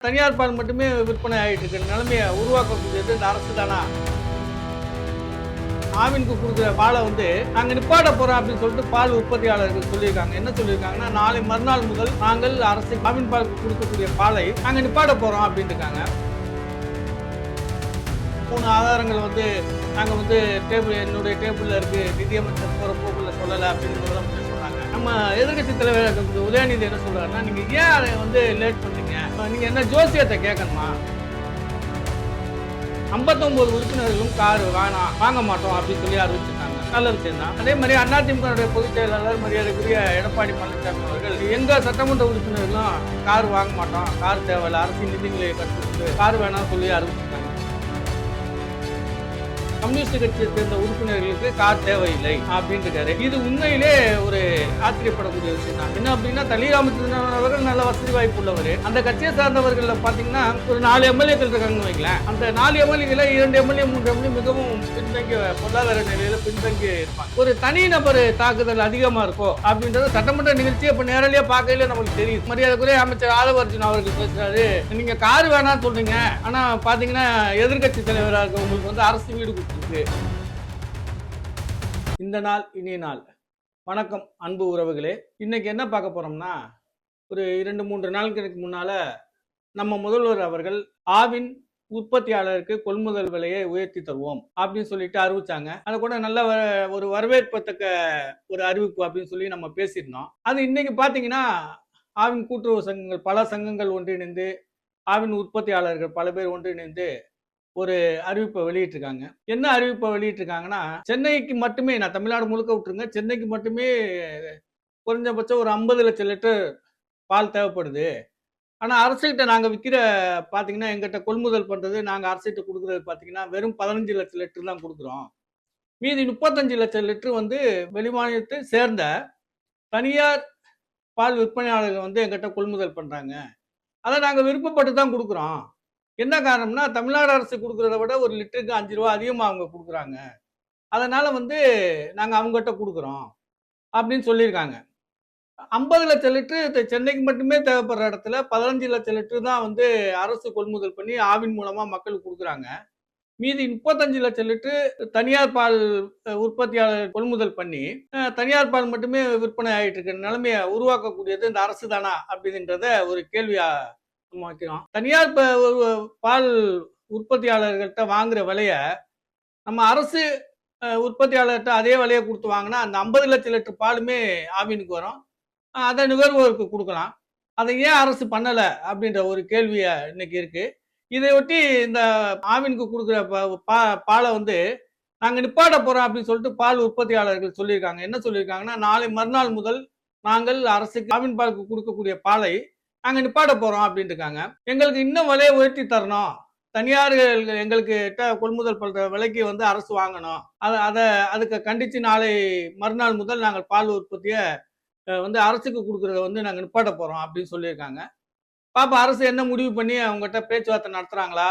தனியார் பால் மட்டுமே விற்பனை ஆகிட்டு இருக்கிற நிலைமையை உருவாக்கக்கூடியது இந்த அரசு தானா? ஆவினுக்கு கொடுக்குற பாலை நாங்கள் நிப்பாட்ட போறோம் அப்படின்னு சொல்லிட்டு பால் உற்பத்தியாளர்கள் சொல்லியிருக்காங்க. என்ன சொல்லியிருக்காங்கன்னா, நாளை மறுநாள் முதல் நாங்கள் அரசு ஆவின் பாலுக்கு கொடுக்கக்கூடிய பாலை நாங்கள் நிப்பாட்ட போறோம் அப்படின்னு இருக்காங்க. 3 ஆதாரங்கள் நாங்கள் என்னுடைய டேபிள்ல இருக்கு, நிதியமைச்சர் போற போக்குல சொல்லலை அப்படின்னு முதலமைச்சர் சொன்னாங்க. நம்ம எதிர்கட்சி தலைவர் இருக்கக்கூடிய உதயநிதி என்ன சொல்றாருன்னா, நீங்க ஏன் அதை லேட் பண்ணீங்க? நீங்க என்ன ஜோசியத்தை கேட்கணுமா? 59 உறுப்பினர்களும் கார் வாங்க மாட்டோம் அப்படின்னு சொல்லி அறிவிச்சிருக்காங்க. நல்ல விஷயம் தான். அதே மாதிரி அதிமுக பொதுச் செயலாளர் மரியாதைக்குரிய எடப்பாடி பழனிசாமி அவர்கள் எங்க சட்டமன்ற உறுப்பினர்களும் கார் வாங்க மாட்டோம், கார் தேவையில்லை, அரசின் நிதிநிலையை கட்டுப்படுத்து கார் வேணாம் சொல்லி அறிவிச்சிருக்காங்க. கம்யூனிஸ்ட் கட்சியை சேர்ந்த உறுப்பினர்களுக்கு கார் தேவையில்லை அப்படின்னு இருக்காரு. இது உண்மையிலே ஒரு ஆச்சரியப்படக்கூடிய விஷயம் தான். என்ன அப்படின்னா, தலிராமச்சந்திரன் அவர்கள் நல்ல வசதி வாய்ப்பு உள்ளவர். அந்த கட்சியை சார்ந்தவர்கள் பாத்தீங்கன்னா ஒரு 4 எம்எல்ஏக்கள் இருக்காங்கன்னு வைங்களேன். அந்த 4 எம்எல்ஏக்களை 2 எம்எல்ஏ 3 எம்எல்ஏ மிகவும் பின்தங்கிய பொருளாதார நிலையில பின்தங்கி இருப்பாங்க. ஒரு தனிநபர் தாக்குதல் அதிகமா இருக்கும் அப்படின்றது சட்டமன்ற நிகழ்ச்சியை இப்ப நேரடியா பார்க்கல நமக்கு தெரியும். மரியாதைக்குரிய அமைச்சர் ஆதவர்ஜுன் அவர்கள் பேசுறாரு, நீங்க கார் வேணாம்னு சொல்றீங்க, ஆனா பாத்தீங்கன்னா எதிர்கட்சி தலைவராக இருக்க உங்களுக்கு அரசு வீடு கொடுத்துருக்கு. இந்த நாள் இனிய நாள். வணக்கம் அன்பு உறவுகளே. இன்னைக்கு என்ன பார்க்க போறோம்னா, ஒரு 2-3 நாட்களுக்கு முன்னால நம்ம முதல்வர் அவர்கள் ஆவின் உற்பத்தியாளருக்கு கொள்முதல் விலையை உயர்த்தி தருவோம் அப்படின்னு சொல்லிட்டு அறிவிச்சாங்க. அது கூட நல்ல ஒரு வரவேற்பத்தக்க ஒரு அறிவிப்பு அப்படின்னு சொல்லி நம்ம பேசியிருந்தோம். அது இன்னைக்கு பாத்தீங்கன்னா, ஆவின் கூட்டுறவு சங்கங்கள் பல சங்கங்கள் ஒன்றிணைந்து, ஆவின் உற்பத்தியாளர்கள் பல பேர் ஒன்றிணைந்து ஒரு அறிவிப்பை வெளியிட்டிருக்காங்க. என்ன அறிவிப்பை வெளியிட்டிருக்காங்கன்னா, சென்னைக்கு மட்டுமே, நான் தமிழ்நாடு முழுக்க விட்டுருங்க, சென்னைக்கு மட்டுமே குறைஞ்சபட்சம் ஒரு 50 லட்சம் லிட்டர் பால் தேவைப்படுது. ஆனா அரசுகிட்ட நாங்க விற்கிற பாத்தீங்கன்னா, எங்கிட்ட கொள்முதல் பண்றது, நாங்க அரசுகிட்ட கொடுக்கறது பாத்தீங்கன்னா வெறும் 15 லட்சம் லிட்டர் தான் கொடுக்குறோம். மீதி 35 லட்சம் லிட்டர் வெளிமாநிலத்தை சேர்ந்த தனியார் பால் விற்பனையாளர்கள் எங்கிட்ட கொள்முதல் பண்றாங்க. அதை நாங்க விருப்பப்பட்டு தான் கொடுக்குறோம். என்ன காரணம்னா, தமிழ்நாடு அரசு கொடுக்கறத விட ஒரு லிட்டருக்கு 5 ரூபா அதிகமா அவங்க கொடுக்குறாங்க. அதனால நாங்க அவங்ககிட்ட கொடுக்குறோம் அப்படின்னு சொல்லியிருக்காங்க. 50 லட்சம் லிட்டர் சென்னைக்கு மட்டுமே தேவைப்படுற இடத்துல 15 லட்சம் லிட்டர் தான் அரசு கொள்முதல் பண்ணி ஆவின் மூலமா மக்களுக்கு கொடுக்குறாங்க. மீதி 35 லட்சம் லிட்டர் தனியார் பால் உற்பத்தியாளர் கொள்முதல் பண்ணி தனியார் பால் மட்டுமே விற்பனை ஆகிட்டு இருக்கிற நிலைமையை உருவாக்கக்கூடியது இந்த அரசு தானா அப்படின்றத ஒரு கேள்வியா வைக்கிறோம். தனியார் பால் உற்பத்தியாளர்கள்ட்ட வாங்குற விலைய நம்ம அரசு உற்பத்தியாளர்கிட்ட அதே விலையை கொடுத்து வாங்கினா அந்த 50 லட்சம் லிட்டர் பாலுமே ஆவினுக்கு வரும். அதை நுகர்வோருக்கு கொடுக்கலாம். அதை ஏன் அரசு பண்ணல அப்படின்ற ஒரு கேள்விய இன்னைக்கு இருக்கு. இதையொட்டி இந்த ஆவினுக்கு கொடுக்குற பாலை நாங்க நிப்பாட்ட போறோம் அப்படின்னு சொல்லிட்டு பால் உற்பத்தியாளர்கள் சொல்லியிருக்காங்க. என்ன சொல்லியிருக்காங்கன்னா, நாளை மறுநாள் முதல் நாங்கள் அரசுக்கு ஆவின் பாலுக்கு கொடுக்கக்கூடிய பாலை நாங்க நிப்பாட்ட போறோம் அப்படின்னு இருக்காங்க. எங்களுக்கு இன்னும் விலையை உயர்த்தி தரணும், தனியார்கள் எங்களுக்கு கொள்முதல் பண்ற விலைக்கு அரசு வாங்கணும், அதுக்கு கண்டிச்சு நாளை மறுநாள் முதல் நாங்கள் பால் உற்பத்தியை அரசுக்கு கொடுக்கறத நாங்க நிப்பாட்ட போறோம் அப்படின்னு சொல்லியிருக்காங்க. பாப்பா அரசு என்ன முடிவு பண்ணி அவங்ககிட்ட பேச்சுவார்த்தை நடத்துறாங்களா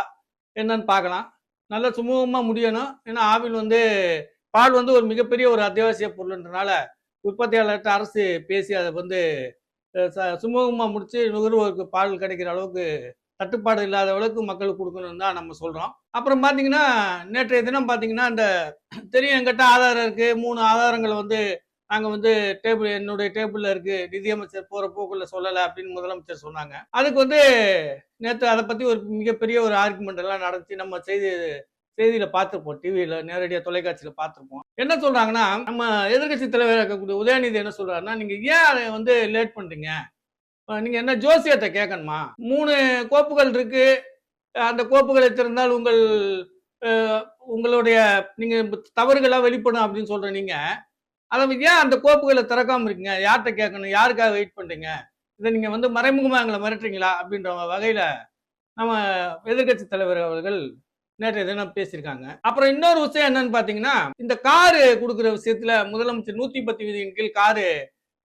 என்னன்னு பார்க்கலாம். நல்ல சுமூகமா முடியணும். ஏன்னா ஆவின் பால் ஒரு மிகப்பெரிய ஒரு அத்தியாவசிய பொருள்ன்றனால உற்பத்தியாளர்கிட்ட அரசு பேசி அதை சுமூகமா முடிச்சு நுகர்வோருக்கு பால் கிடைக்கிற அளவுக்கு, தட்டுப்பாடு இல்லாத அளவுக்கு மக்களுக்கு கொடுக்கணும்னு தான் நம்ம சொல்றோம். அப்புறம் பாத்தீங்கன்னா, நேற்றைய தினம் பாத்தீங்கன்னா, இந்த தெரியும் எங்கிட்ட ஆதாரம் இருக்கு, 3 ஆதாரங்கள் நாங்க என்னுடைய டேபிள்ல இருக்கு, நிதியமைச்சர் போற போக்குல சொல்லலை அப்படின்னு முதலமைச்சர் சொன்னாங்க. அதுக்கு நேற்று அதை பத்தி ஒரு மிகப்பெரிய ஒரு ஆர்குமெண்ட் எல்லாம் நடத்தி நம்ம செய்தியில பார்த்திருப்போம், டிவியில நேரடியா தொலைக்காட்சியில பார்த்திருப்போம். என்ன சொல்றாங்கன்னா, நம்ம எதிர்கட்சி தலைவராக இருக்கக்கூடிய உதயநிதி என்ன சொல்றாருன்னா, நீங்க ஏன் அதை லேட் பண்றீங்க? நீங்க என்ன ஜோசியத்தை கேட்கணுமா? 3 கோப்புகள் இருக்கு, அந்த கோப்புகளை திறந்தால் உங்களுடைய நீங்க தவறுகளா வெளிப்படும் அப்படின்னு சொல்ற நீங்க, அதை ஏன் அந்த கோப்புகளை திறக்காம இருக்கீங்க? யார்கிட்ட கேட்கணும்? யாருக்காக வெயிட் பண்றீங்க? இதை நீங்க மறைமுகமா எங்களை மிரட்டுறீங்களா அப்படின்ற வகையில நம்ம எதிர்கட்சி தலைவர் அவர்கள் நேற்றைய தினம் பேசியிருக்காங்க. அப்புறம் இன்னொரு விஷயம் என்னன்னு பாத்தீங்கன்னா, இந்த காரு கொடுக்குற விஷயத்துல முதலமைச்சர் 110 விதியின் கீழ் காரு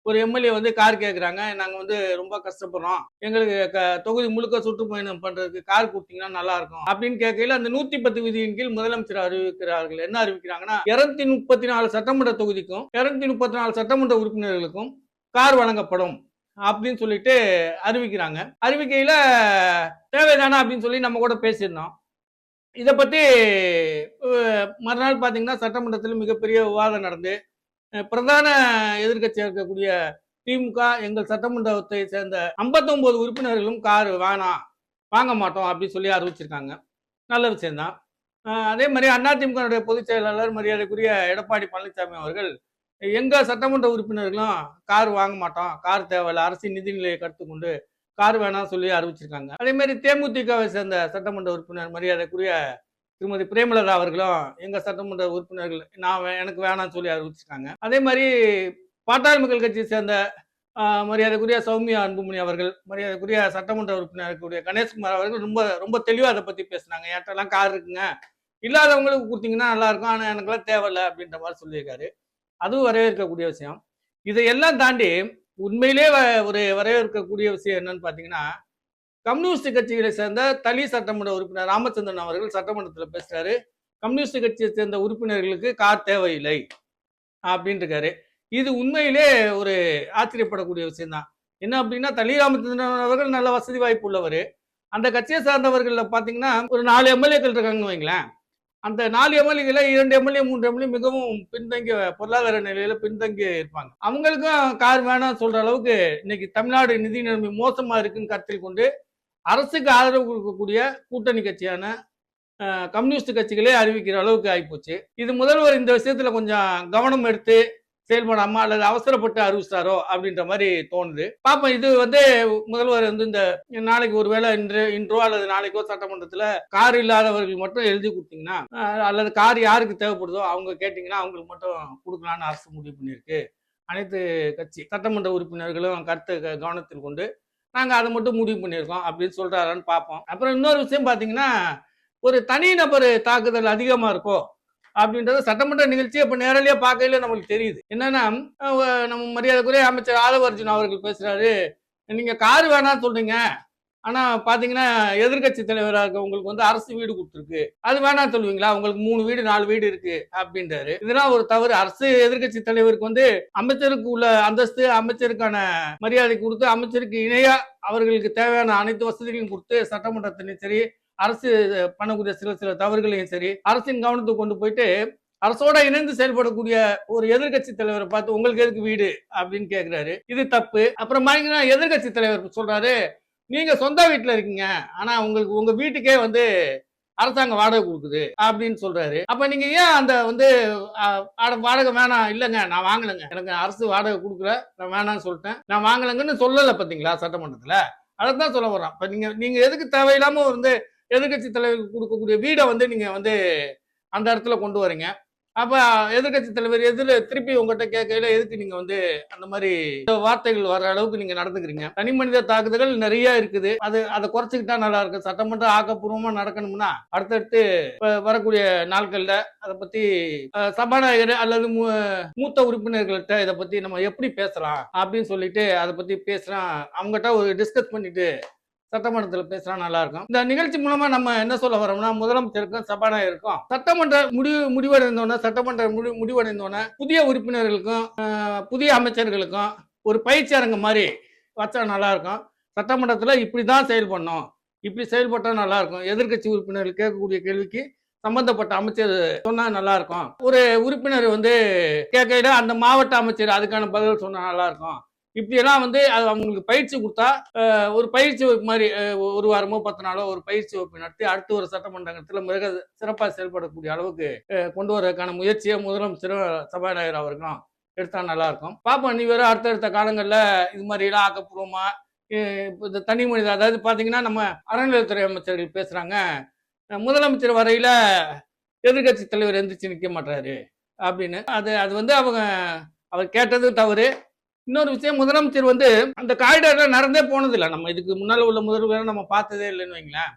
ஒரு எம்எல்ஏ கார் கேட்குறாங்க. நாங்க ரொம்ப கஷ்டப்படுறோம், எங்களுக்கு தொகுதி முழுக்க சுற்றுப்பயணம் பண்றதுக்கு கார் கொடுத்தீங்கன்னா நல்லா இருக்கும் அப்படின்னு கேட்கையில, அந்த 110 விதியின் கீழ் முதலமைச்சர் அறிவிக்கிறார்கள். என்ன அறிவிக்கிறாங்கன்னா, 234 சட்டமன்ற தொகுதிக்கும் 234 சட்டமன்ற உறுப்பினர்களுக்கும் கார் வழங்கப்படும் அப்படின்னு சொல்லிட்டு அறிவிக்கிறாங்க. அறிவிக்கையில தேவைதானா அப்படின்னு சொல்லி நம்ம கூட பேசியிருந்தோம். இதை பத்தி மறுநாள் பார்த்தீங்கன்னா சட்டமன்றத்தில் மிகப்பெரிய விவாதம் நடந்து பிரதான எதிர்க்கட்சியாக இருக்கக்கூடிய திமுக எங்கள் சட்டமன்றத்தை சேர்ந்த 59 உறுப்பினர்களும் கார் வேணாம் வாங்க மாட்டோம் அப்படின்னு சொல்லி அறிவிச்சிருக்காங்க. நல்ல விஷயம்தான். அதே மாதிரி அதிமுக பொதுச் செயலாளர் மரியாதைக்குரிய எடப்பாடி பழனிசாமி அவர்கள் எங்க சட்டமன்ற உறுப்பினர்களும் கார் வாங்க மாட்டோம், கார் தேவையில்ல, அரசின் நிதிநிலையை கருத்து கொண்டு கார் வேணாம் சொல்லி அறிவிச்சிருக்காங்க. அதே மாதிரி தேமுதிகவை சேர்ந்த சட்டமன்ற உறுப்பினர் மரியாதைக்குரிய திருமதி பிரேமலதா அவர்களும் எங்க சட்டமன்ற உறுப்பினர்கள் எனக்கு வேணாம்னு சொல்லி அறிவிச்சிருக்காங்க. அதே மாதிரி பாட்டாளி மக்கள் கட்சியை சேர்ந்த மரியாதைக்குரிய சௌமியா அன்புமணி அவர்கள், மரியாதைக்குரிய சட்டமன்ற உறுப்பினர் கணேஷ்குமார் அவர்கள் ரொம்ப ரொம்ப தெளிவா அதை பத்தி பேசினாங்க. என்கிட்டலாம் கார் இருக்குங்க, இல்லாதவங்களுக்கு கொடுத்தீங்கன்னா நல்லா இருக்கும், ஆனா எனக்குலாம் தேவையில்லை அப்படின்ற மாதிரி சொல்லியிருக்காரு. அதுவும் வரவேற்கக்கூடிய விஷயம். இதையெல்லாம் தாண்டி உண்மையிலே ஒரு வரவேற்கக்கூடிய விஷயம் என்னன்னு பாத்தீங்கன்னா, கம்யூனிஸ்ட் கட்சிகளை சேர்ந்த தனி சட்டமன்ற உறுப்பினர் ராமச்சந்திரன் அவர்கள் சட்டமன்றத்தில் பேசுறாரு. கம்யூனிஸ்ட் கட்சியை சேர்ந்த உறுப்பினர்களுக்கு கார் தேவையில்லை அப்படின்னு இருக்காரு. இது உண்மையிலே ஒரு ஆச்சரியப்படக்கூடிய விஷயம் தான். என்ன அப்படின்னா, தனி ராமச்சந்திரன் அவர்கள் நல்ல வசதி வாய்ப்பு உள்ளவர். அந்த கட்சியை சார்ந்தவர்கள் பாத்தீங்கன்னா ஒரு 4 எம்எல்ஏக்கள் இருக்காங்கன்னு வைங்களேன். அந்த 4 எம்எல்ஏகளை 2 எம்எல்ஏ 3 எம்எல்ஏ மிகவும் பின்தங்கிய பொருளாதார நிலையில பின்தங்கி இருப்பாங்க. அவங்களுக்கும் கார் வேணாம் சொல்ற அளவுக்கு இன்னைக்கு தமிழ்நாடு நிதி நிலைமை மோசமா இருக்குன்னு கருத்தில் கொண்டு அரசுக்கு ஆதரவு கொடுக்கக்கூடிய கூட்டணி கட்சியான கம்யூனிஸ்ட் கட்சிகளே அறிவிக்கிற அளவுக்கு ஆகிப்போச்சு. இது முதல்வர் இந்த விஷயத்துல கொஞ்சம் கவனம் எடுத்து செயல்படாம அல்லது அவசரப்பட்டு அறிவிச்சாரோ அப்படின்ற மாதிரி தோணுது. பாப்போம். இது முதல்வர் இந்த நாளைக்கு ஒருவேளை இன்றோ அல்லது நாளைக்கோ சட்டமன்றத்துல கார் இல்லாதவர்கள் மட்டும் எழுதி கொடுத்தீங்கன்னா அல்லது கார் யாருக்கு தேவைப்படுதோ அவங்க கேட்டீங்கன்னா அவங்களுக்கு மட்டும் கொடுக்கலான்னு அரசு முடிவு பண்ணியிருக்கு. அனைத்து கட்சி சட்டமன்ற உறுப்பினர்களும் கருத்தை கவனத்தில் கொண்டு நாங்க அதை மட்டும் முடிவு பண்ணியிருக்கோம் அப்படின்னு சொல்றாரான்னு பார்ப்போம். அப்புறம் இன்னொரு விஷயம் பாத்தீங்கன்னா, ஒரு தனிநபர் தாக்குதல் அதிகமா இருக்கும் அப்படின்றது சட்டமன்ற நிகழ்ச்சி இப்ப நேரடியா பார்க்கையில நம்மளுக்கு தெரியுது. என்னன்னா, நம்ம மரியாதைக்குரிய அமைச்சர் ஆதவ அர்ஜுனா அவர்கள் பேசுறாரு, நீங்க கார் வேணாம்னு சொல்றீங்க, ஆனா பாத்தீங்கன்னா எதிர்கட்சி தலைவராக இருக்க உங்களுக்கு அரசு வீடு கொடுத்துருக்கு, அது வேணாம் சொல்லுவீங்களா? உங்களுக்கு 3 வீடு 4 வீடு இருக்கு அப்படின்றாரு. இதெல்லாம் ஒரு தவறு. அரசு எதிர்கட்சி தலைவருக்கு அமைச்சருக்கு உள்ள அந்தஸ்து, அமைச்சருக்கான மரியாதை கொடுத்து அமைச்சருக்கு இணையா அவர்களுக்கு தேவையான அனைத்து வசதிகளையும் கொடுத்து சட்டமன்றத்திலையும் சரி அரசு பண்ணக்கூடிய சில தவறுகளையும் சரி அரசின் கவனத்துக்கு கொண்டு போயிட்டு அரசோட இணைந்து செயல்படக்கூடிய ஒரு எதிர்கட்சி தலைவரை பார்த்து உங்களுக்கு எதுக்கு வீடு அப்படின்னு கேட்கிறாரு. இது தப்பு. அப்புறம் எதிர்கட்சி தலைவர் சொல்றாரு, நீங்க சொந்த வீட்டுல இருக்கீங்க, ஆனா உங்களுக்கு உங்க வீட்டுக்கே அரசாங்கம் வாடகை கொடுக்குது அப்படின்னு சொல்றாரு. அப்ப நீங்க ஏன் அந்த வாடகை வேணாம்? இல்லைங்க நான் வாங்கலைங்க, எனக்கு அரசு வாடகை கொடுக்கல, நான் வேணாம்னு சொல்லிட்டேன், நான் வாங்கலைங்கன்னு சொல்லல பாத்தீங்களா சட்டமன்றத்துல. அதைத்தான் சொல்ல வர்றோம். இப்ப நீங்க எதுக்கு தேவையில்லாம எதிர்கட்சி தலைவருக்கு கொடுக்கக்கூடிய வீடை நீங்க அந்த இடத்துல கொண்டு வரீங்க. அப்ப எதிர்கட்சி தலைவர் திருப்பி உங்ககிட்ட கேட்கையில எதுக்கு நீங்க அந்த மாதிரி வார்த்தைகள் வர அளவுக்கு நீங்க நடந்துக்கிறீங்க? தனி மனித தாக்குதல்கள் நிறைய இருக்குது. அதை குறைச்சிக்கிட்டா நல்லா இருக்கு. சட்டமன்றம் ஆக்கப்பூர்வமா நடக்கணும்னா அடுத்தடுத்து வரக்கூடிய நாட்கள்ல அதை பத்தி சபாநாயகர் அல்லது மூத்த உறுப்பினர்கள்ட்ட இதை பத்தி நம்ம எப்படி பேசலாம் அப்படின்னு சொல்லிட்டு அதை பத்தி பேசுறான், அவங்ககிட்ட ஒரு டிஸ்கஸ் பண்ணிட்டு சட்டமன்றத்தில் பேசுறா நல்லா இருக்கும். இந்த நிகழ்ச்சி மூலமா நம்ம என்ன சொல்ல வரோம்னா, முதலமைச்சருக்கும் சபாநாயகருக்கும் சட்டமன்ற முடிவடைந்தோடனே புதிய உறுப்பினர்களுக்கும் புதிய அமைச்சர்களுக்கும் ஒரு பயிற்சி அரங்கு மாதிரி வச்சா நல்லா இருக்கும். சட்டமன்றத்தில் இப்படிதான் செயல்படணும், இப்படி செயல்பட்டா நல்லா இருக்கும். எதிர்கட்சி உறுப்பினர்கள் கேட்கக்கூடிய கேள்விக்கு சம்பந்தப்பட்ட அமைச்சர் சொன்னா நல்லா இருக்கும். ஒரு உறுப்பினர் கேட்கையில அந்த மாவட்ட அமைச்சர் அதுக்கான பதில் சொன்னா நல்லா இருக்கும். இப்படியெல்லாம் அது அவங்களுக்கு பயிற்சி கொடுத்தா ஒரு பயிற்சி வகுப்பு மாதிரி 1 வாரமோ 10 நாளோ ஒரு பயிற்சி வகுப்பு நடத்தி அடுத்த ஒரு சட்டமன்றத்தில் மிக சிறப்பாக செயல்படக்கூடிய அளவுக்கு கொண்டு வரதுக்கான முயற்சியை முதலமைச்சரும் சபாநாயகர் அவர்களும் எடுத்தா நல்லா இருக்கும். பாப்போம். நீ வேற அடுத்தடுத்த காலங்களில் இது மாதிரி எல்லாம் ஆக்கப்பூர்வமா இந்த தனி மனித, அதாவது பாத்தீங்கன்னா நம்ம அறநிலையத்துறை அமைச்சர்கள் பேசுறாங்க, முதலமைச்சர் வரையில எதிர்கட்சி தலைவர் எந்திரிச்சு நிற்க மாட்டாரு அப்படின்னு. அது அவர் கேட்டது தவறு. இன்னொரு விஷயம், முதலமைச்சர் அந்த காரிடார்ல நடந்தே போனதில்லை. நம்ம இதுக்கு முன்னால உள்ள முதல்வர் நம்ம பார்த்ததே இல்லைன்னு வைங்களேன்.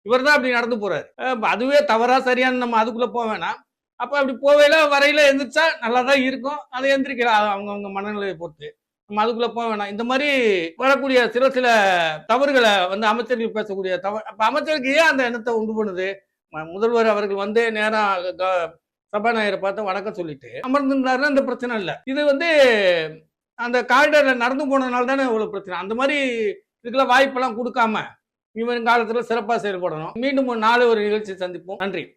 இவர் தான் அப்படி நடந்து போறாரு. அதுவே தவறா சரியான்னு நம்ம அதுக்குள்ள போக வேணாம். அப்ப அப்படி போவையில வரையில எந்திரிச்சா நல்லா தான் இருக்கும். அதை எந்திரிக்கலாம் அவங்கவுங்க மனநிலையை பொறுத்து. நம்ம அதுக்குள்ள போக வேணாம். இந்த மாதிரி வரக்கூடிய சில தவறுகளை அமைச்சர்கள் பேசக்கூடிய தவறு, அப்ப அமைச்சருக்கு ஏன் அந்த எண்ணத்தை உண்டு பண்ணுது? முதல்வர் அவர்கள் நேரம் சபாநாயகரை பார்த்து வணக்கம் சொல்லிட்டு அமர்ந்திருந்தாருன்னா இந்த பிரச்சனை இல்லை. இது அந்த காரிடார்ல நடந்து போனதுனால தானே இவ்வளவு பிரச்சனை. அந்த மாதிரி இதுக்கெல்லாம் வாய்ப்பெல்லாம் கொடுக்காம இவன் காலத்துல சிறப்பாக செயல்படணும். மீண்டும் ஒரு நாளை ஒரு நிகழ்ச்சி சந்திப்போம். நன்றி.